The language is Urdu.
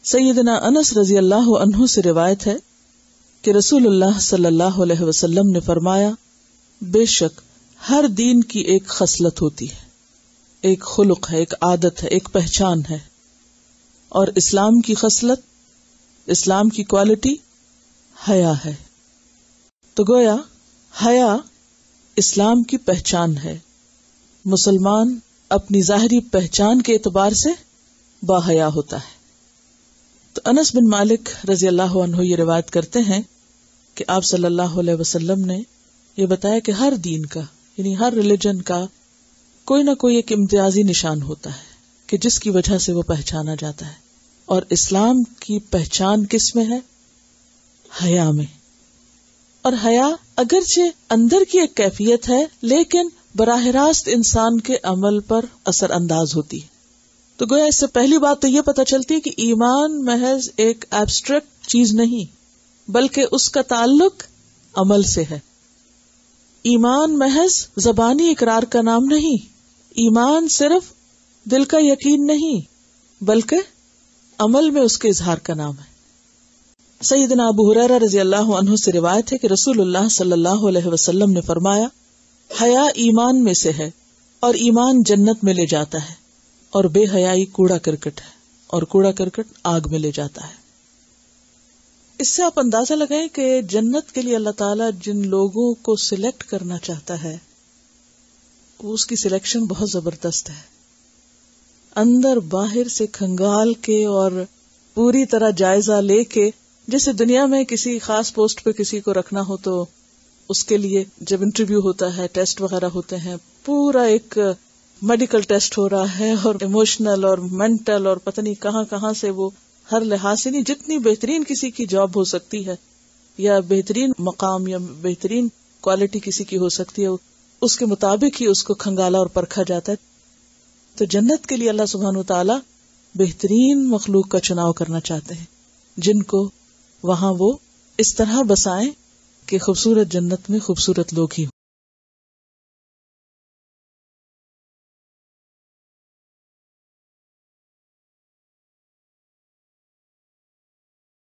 سیدنا انس رضی اللہ عنہ سے روایت ہے کہ رسول اللہ صلی اللہ علیہ وسلم نے فرمایا، بے شک ہر دین کی ایک خصلت ہوتی ہے، ایک خلق ہے، ایک عادت ہے، ایک پہچان ہے، اور اسلام کی خصلت، اسلام کی کوالٹی حیا ہے۔ تو گویا حیا اسلام کی پہچان ہے۔ مسلمان اپنی ظاہری پہچان کے اعتبار سے باحیا ہوتا ہے۔ تو انس بن مالک رضی اللہ عنہ یہ روایت کرتے ہیں کہ آپ صلی اللہ علیہ وسلم نے یہ بتایا کہ ہر دین کا، یعنی ہر ریلیجن کا کوئی نہ کوئی ایک امتیازی نشان ہوتا ہے کہ جس کی وجہ سے وہ پہچانا جاتا ہے، اور اسلام کی پہچان کس میں ہے؟ حیا میں۔ اور حیا اگرچہ اندر کی ایک کیفیت ہے، لیکن براہ راست انسان کے عمل پر اثر انداز ہوتی ہے۔ تو گویا اس سے پہلی بات تو یہ پتہ چلتی ہے کہ ایمان محض ایک ایبسٹریکٹ چیز نہیں، بلکہ اس کا تعلق عمل سے ہے۔ ایمان محض زبانی اقرار کا نام نہیں، ایمان صرف دل کا یقین نہیں، بلکہ عمل میں اس کے اظہار کا نام ہے۔ سیدنا ابو ہریرہ رضی اللہ عنہ سے روایت ہے کہ رسول اللہ صلی اللہ علیہ وسلم نے فرمایا، حیا ایمان میں سے ہے، اور ایمان جنت میں لے جاتا ہے، اور بے حیائی کوڑا کرکٹ ہے، اور کوڑا کرکٹ آگ میں لے جاتا ہے۔ اس سے آپ اندازہ لگائیں کہ جنت کے لیے اللہ تعالیٰ جن لوگوں کو سلیکٹ کرنا چاہتا ہے، وہ اس کی سلیکشن بہت زبردست ہے۔ اندر باہر سے کھنگال کے اور پوری طرح جائزہ لے کے، جیسے دنیا میں کسی خاص پوسٹ پہ کسی کو رکھنا ہو تو اس کے لیے جب انٹرویو ہوتا ہے، ٹیسٹ وغیرہ ہوتے ہیں، پورا ایک میڈیکل ٹیسٹ ہو رہا ہے، اور ایموشنل اور مینٹل اور پتہ نہیں کہاں کہاں سے وہ ہر لحاظ سے، نہیں جتنی بہترین کسی کی جاب ہو سکتی ہے، یا بہترین مقام یا بہترین کوالٹی کسی کی ہو سکتی ہے، اس کے مطابق ہی اس کو کھنگالا اور پرکھا جاتا ہے۔ تو جنت کے لیے اللہ سبحانہ وتعالی بہترین مخلوق کا چناؤ کرنا چاہتے ہیں، جن کو وہاں وہ اس طرح بسائیں کہ خوبصورت جنت میں خوبصورت لوگ ہی ہوں۔